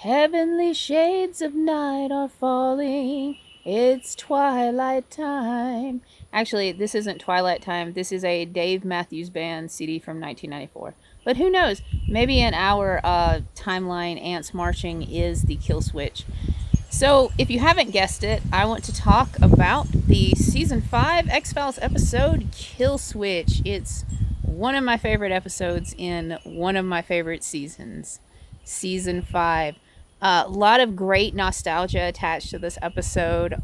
Heavenly shades of night are falling. It's twilight time. Actually, this isn't Twilight Time. This is a Dave Matthews Band CD from 1994. But who knows? Maybe in our timeline, Ants Marching is the kill switch. So, if you haven't guessed it, I want to talk about the Season 5 X-Files episode, Kill Switch. It's one of my favorite episodes in one of my favorite seasons, Season 5. A lot of great nostalgia attached to this episode.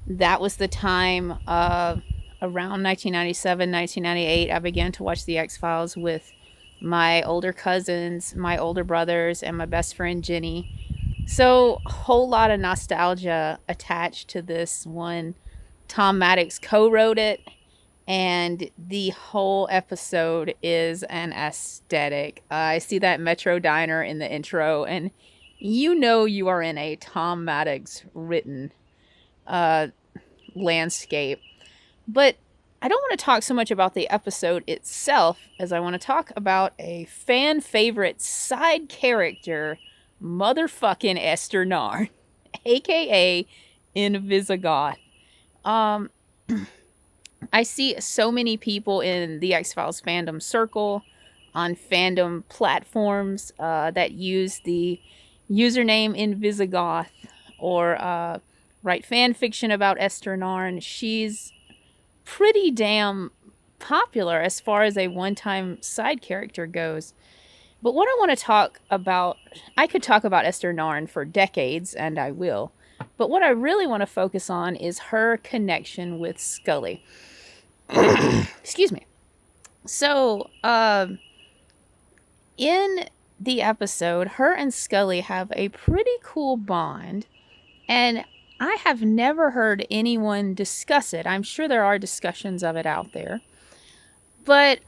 That was the time around 1997, 1998, I began to watch the X-Files with my older cousins, my older brothers, and my best friend Jenny. So, a whole lot of nostalgia attached to this one. Tom Maddox co-wrote it, and the whole episode is an aesthetic. I see that Metro Diner in the intro, and you know you are in a Tom Maddox written landscape. But I don't want to talk so much about the episode itself as I want to talk about a fan favorite side character, motherfucking Esther Narn, aka Invisigoth. I see so many people in the X-Files fandom circle, on fandom platforms that use the username Invisigoth or write fan fiction about Esther Narn. She's pretty damn popular as far as a one-time side character goes. But what I want to talk about, I could talk about Esther Narn for decades, and I will. But what I really want to focus on is her connection with Scully. Excuse me. So, in the episode, her and Scully have a pretty cool bond, and I have never heard anyone discuss it. I'm sure there are discussions of it out there. But,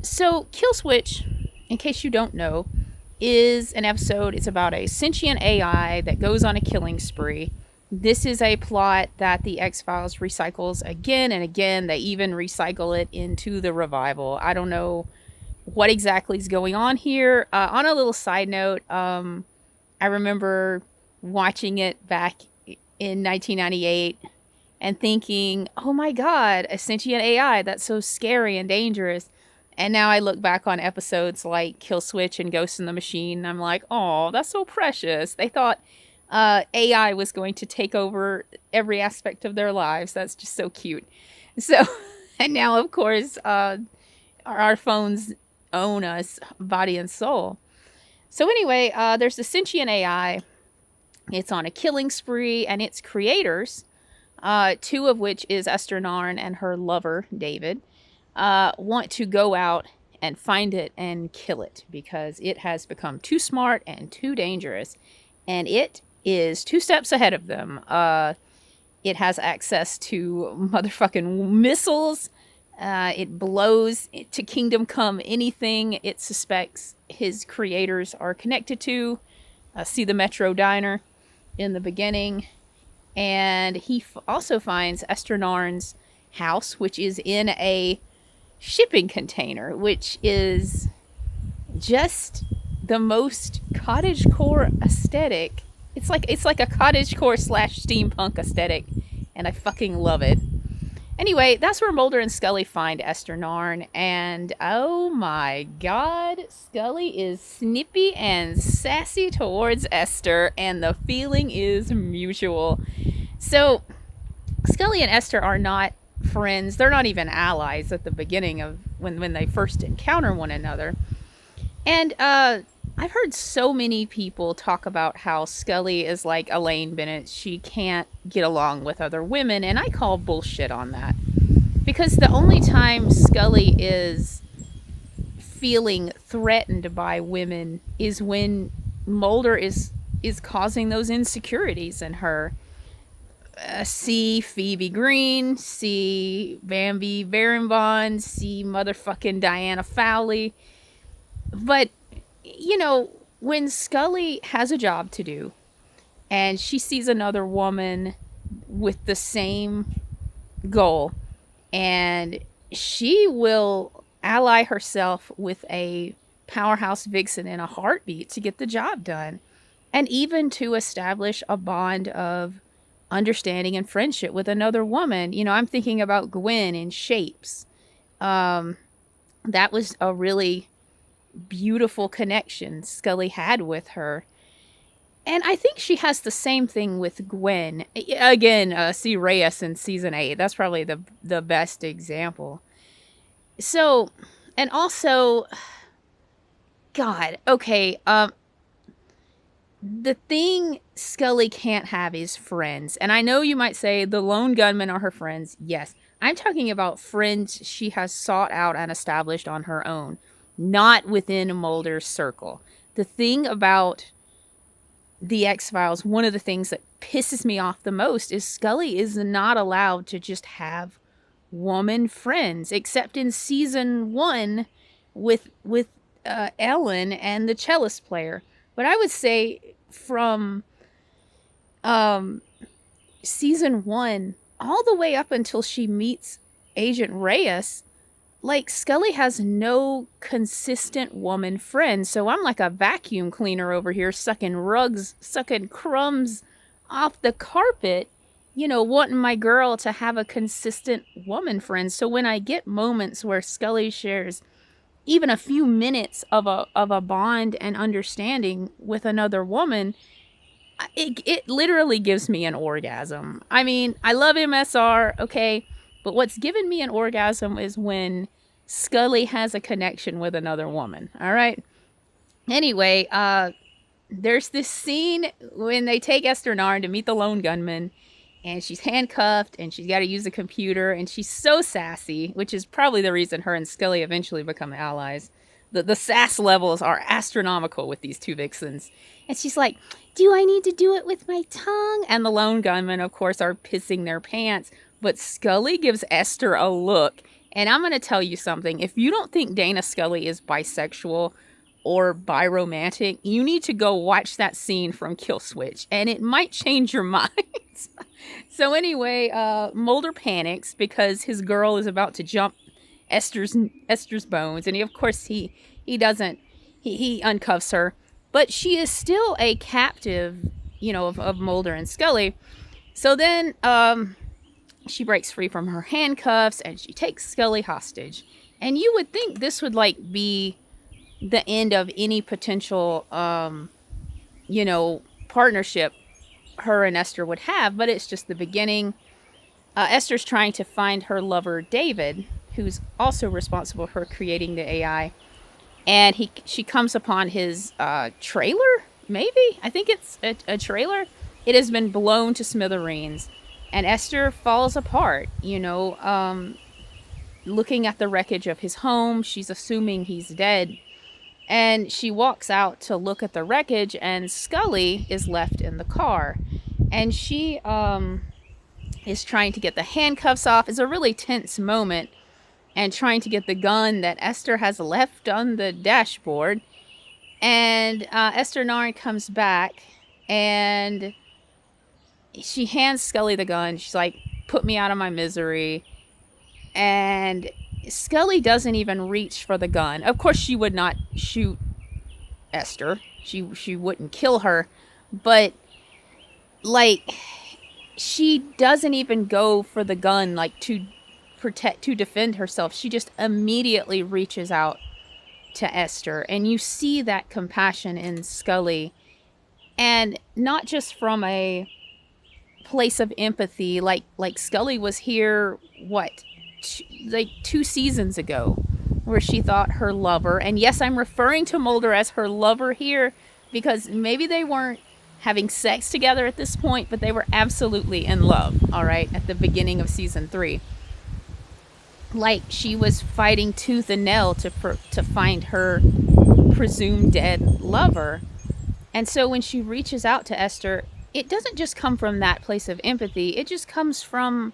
so Kill Switch, in case you don't know, is an episode. It's about a sentient AI that goes on a killing spree. This is a plot that the X-Files recycles again and again. They even recycle it into the revival. I don't know what exactly is going on here. On a little side note, I remember watching it back in 1998 and thinking, oh my god, a sentient AI, that's so scary and dangerous. And now I look back on episodes like Kill Switch and Ghost in the Machine, and I'm like, oh, that's so precious. They thought AI was going to take over every aspect of their lives. That's just so cute. So, and now, of course, our phones own us, body and soul. So anyway, there's the sentient AI. It's on a killing spree, and its creators, two of which is Esther Narn and her lover, David, want to go out and find it and kill it because it has become too smart and too dangerous, and it is 2 steps ahead of them. It has access to motherfucking missiles. It blows to Kingdom Come anything it suspects his creators are connected to. See the Metro Diner in the beginning. And he also finds Esther Narn's house, which is in a shipping container, which is just the most cottagecore aesthetic. It's like a cottagecore / steampunk aesthetic, and I fucking love it. Anyway, that's where Mulder and Scully find Esther Narn, and oh my god, Scully is snippy and sassy towards Esther, and the feeling is mutual. So, Scully and Esther are not friends. They're not even allies at the beginning of when they first encounter one another. And I've heard so many people talk about how Scully is like Elaine Bennett. She can't get along with other women, and I call bullshit on that. Because the only time Scully is feeling threatened by women is when Mulder is causing those insecurities in her. See Phoebe Green, see Bambi Berenbaum, see motherfucking Diana Fowley. But, you know, when Scully has a job to do and she sees another woman with the same goal, and she will ally herself with a powerhouse vixen in a heartbeat to get the job done. and even to establish a bond of understanding and friendship with another woman. I'm thinking about Gwen in Shapes. Um, that was a really beautiful connection Scully had with her. And I think she has the same thing with Gwen. Again, see Reyes in season 8. That's probably the best example. So, and also, God, okay, the thing Scully can't have is friends. And I know you might say the lone gunmen are her friends. Yes. I'm talking about friends she has sought out and established on her own, not within Mulder's circle. The thing about the X-Files, one of the things that pisses me off the most is Scully is not allowed to just have woman friends, except in season 1 with Ellen and the cellist player. But I would say from season 1 all the way up until she meets Agent Reyes, like Scully has no consistent woman friend. So I'm like a vacuum cleaner over here, sucking rugs, sucking crumbs off the carpet, wanting my girl to have a consistent woman friend. So when I get moments where Scully shares even a few minutes of a bond and understanding with another woman, it literally gives me an orgasm. I mean, I love MSR, okay, but what's given me an orgasm is when Scully has a connection with another woman. All right. Anyway, there's this scene when they take Esther Narn to meet the lone gunman, and she's handcuffed and she's got to use a computer, and she's so sassy, which is probably the reason her and Scully eventually become allies. The sass levels are astronomical with these two vixens. And she's like, do I need to do it with my tongue? And the lone gunmen, of course, are pissing their pants. But Scully gives Esther a look. And I'm going to tell you something. If you don't think Dana Scully is bisexual or biromantic, you need to go watch that scene from Kill Switch. And it might change your mind. So anyway, Mulder panics because his girl is about to jump Esther's bones, and he doesn't he uncuffs her, but she is still a captive, of Mulder and Scully. So then she breaks free from her handcuffs and she takes Scully hostage. And you would think this would be the end of any potential partnership her and Esther would have, but it's just the beginning. Esther's trying to find her lover David, who's also responsible for creating the AI, and she comes upon his trailer. Maybe I think it's a trailer. It has been blown to smithereens, and Esther falls apart. Looking at the wreckage of his home, she's assuming he's dead, and she walks out to look at the wreckage, and Scully is left in the car, and she is trying to get the handcuffs off. It's a really tense moment, and trying to get the gun that Esther has left on the dashboard. And Esther Narn comes back, and she hands Scully the gun. She's like, put me out of my misery. And Scully doesn't even reach for the gun. Of course, she would not shoot Esther. She wouldn't kill her. But, she doesn't even go for the gun, to defend herself. She just immediately reaches out to Esther, and you see that compassion in Scully, and not just from a place of empathy, like Scully was here 2 seasons ago, where she thought her lover, and yes, I'm referring to Mulder as her lover here because maybe they weren't having sex together at this point, but they were absolutely in love, all right, at the beginning of season 3. She was fighting tooth and nail to find her presumed dead lover. And so when she reaches out to Esther, it doesn't just come from that place of empathy. It just comes from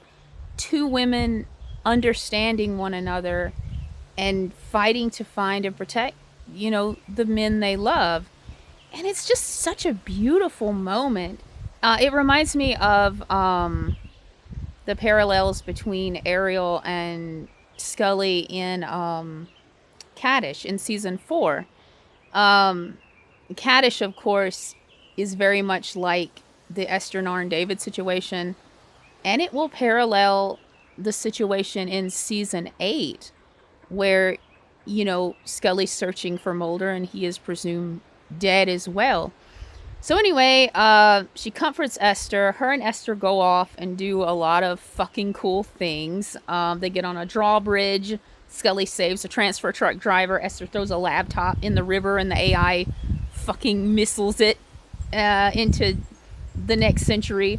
2 women understanding one another and fighting to find and protect, the men they love. And it's just such a beautiful moment. It reminds me of the parallels between Ariel and Scully in Kaddish in season 4. Kaddish, of course, is very much like the Esther and David situation, and it will parallel the situation in season 8, where, you know, Scully's searching for Mulder and he is presumed dead as well. So anyway, she comforts Esther. Her and Esther go off and do a lot of fucking cool things. They get on a drawbridge. Scully saves a transfer truck driver. Esther throws a laptop in the river and the AI fucking missiles it into the next century.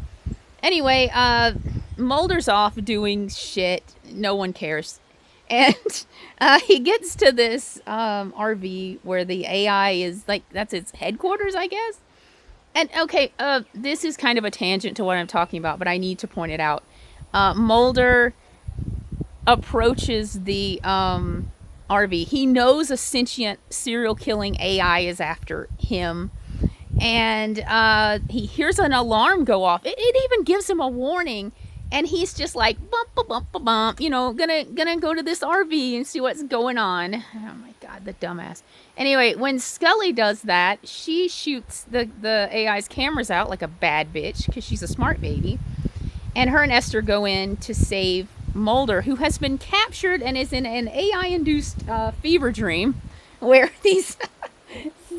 Anyway, Mulder's off doing shit. No one cares. And he gets to this RV where the AI is, like, that's its headquarters, I guess. And, okay, this is kind of a tangent to what I'm talking about, but I need to point it out. Mulder approaches the RV. He knows a sentient serial-killing AI is after him. And he hears an alarm go off. It even gives him a warning. And he's just like, bump, bump, bump, bump, you know, gonna go to this RV and see what's going on. Oh my God, the dumbass. Anyway, when Scully does that, she shoots the AI's cameras out like a bad bitch, because she's a smart baby. And her and Esther go in to save Mulder, who has been captured and is in an AI-induced fever dream, where these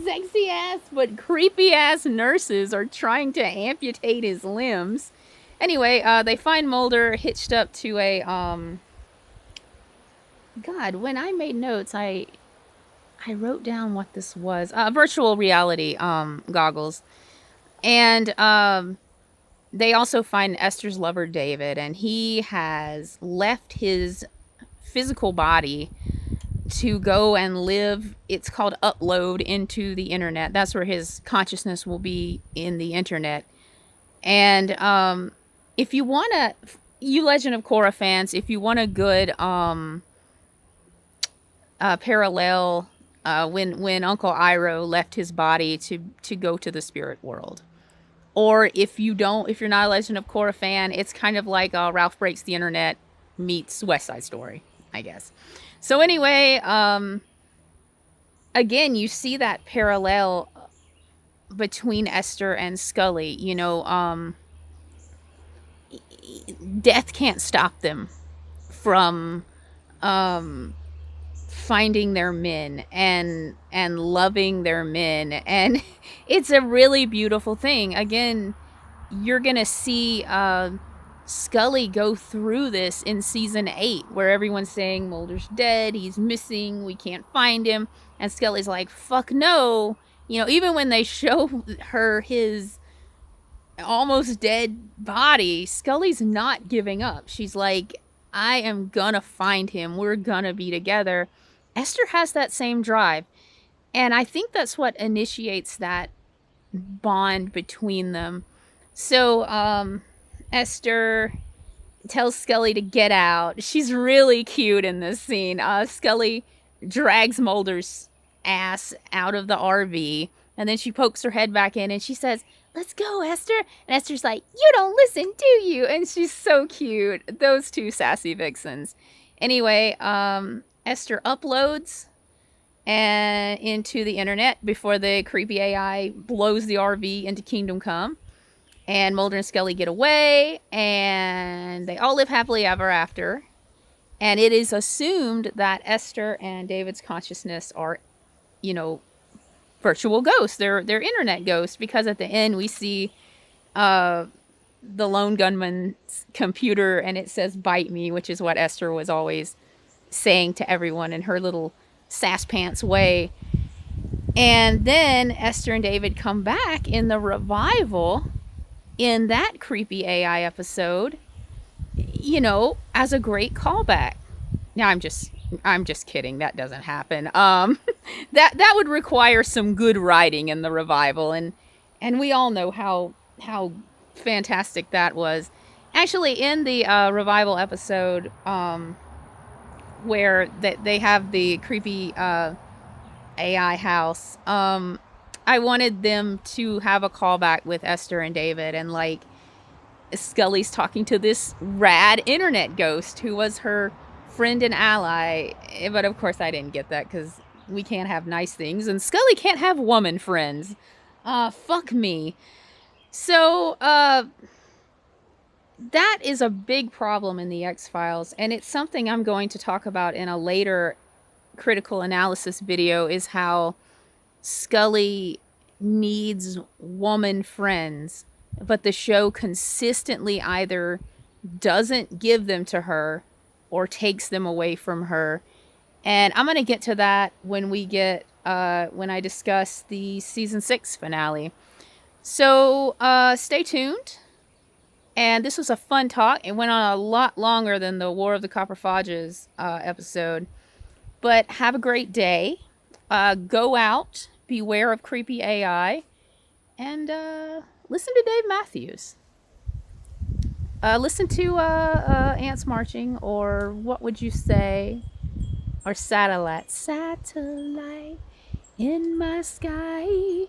sexy ass but creepy ass nurses are trying to amputate his limbs. Anyway, they find Mulder hitched up to a, God, when I made notes, I wrote down what this was. Virtual reality, goggles. And, they also find Esther's lover, David, and he has left his physical body to go and live, it's called upload, into the internet. That's where his consciousness will be, in the internet. And, if you want to, you Legend of Korra fans, if you want a good parallel, when Uncle Iroh left his body to go to the spirit world, or if you're not a Legend of Korra fan, it's kind of like Ralph Breaks the Internet meets West Side Story, I guess. So anyway, again, you see that parallel between Esther and Scully. You know, death can't stop them from finding their men and loving their men, and it's a really beautiful thing. Again, you're gonna see Scully go through this in season 8, where everyone's saying Mulder's dead, he's missing, we can't find him, and Scully's like, fuck no. You know, even when they show her his almost dead body, Scully's not giving up. She's like, I am gonna find him, we're gonna be together. Esther has that same drive, and I think that's what initiates that bond between them. So Esther tells Scully to get out. She's really cute in this scene. Scully drags Mulder's ass out of the RV, and then she pokes her head back in and she says, let's go, Esther. And Esther's like, you don't listen, do you? And she's so cute. Those two sassy vixens. Anyway, Esther uploads into the internet before the creepy AI blows the RV into Kingdom Come. And Mulder and Scully get away, and they all live happily ever after. And it is assumed that Esther and David's consciousness are, you know, virtual ghosts. They're internet ghosts, because at the end we see the lone gunman's computer, and it says "bite me," which is what Esther was always saying to everyone in her little sass pants way. And then Esther and David come back in the revival, in that creepy AI episode, you know, as a great callback. Now I'm just kidding. That doesn't happen. That would require some good writing in the revival, and we all know how fantastic that was. Actually, in the revival episode, where they have the creepy AI house, I wanted them to have a callback with Esther and David, and like Scully's talking to this rad internet ghost who was her friend and ally. But of course I didn't get that, because we can't have nice things, and Scully can't have woman friends. Fuck me. So, that is a big problem in the X-Files, and it's something I'm going to talk about in a later critical analysis video, is how Scully needs woman friends, but the show consistently either doesn't give them to her or takes them away from her. And I'm going to get to that when when I discuss the season 6 finale. So stay tuned. And this was a fun talk. It went on a lot longer than the War of the Copperphages episode. But have a great day. Go out, beware of creepy AI, and listen to Dave Matthews. Listen to ants marching, or what would you say? Or satellite in my sky.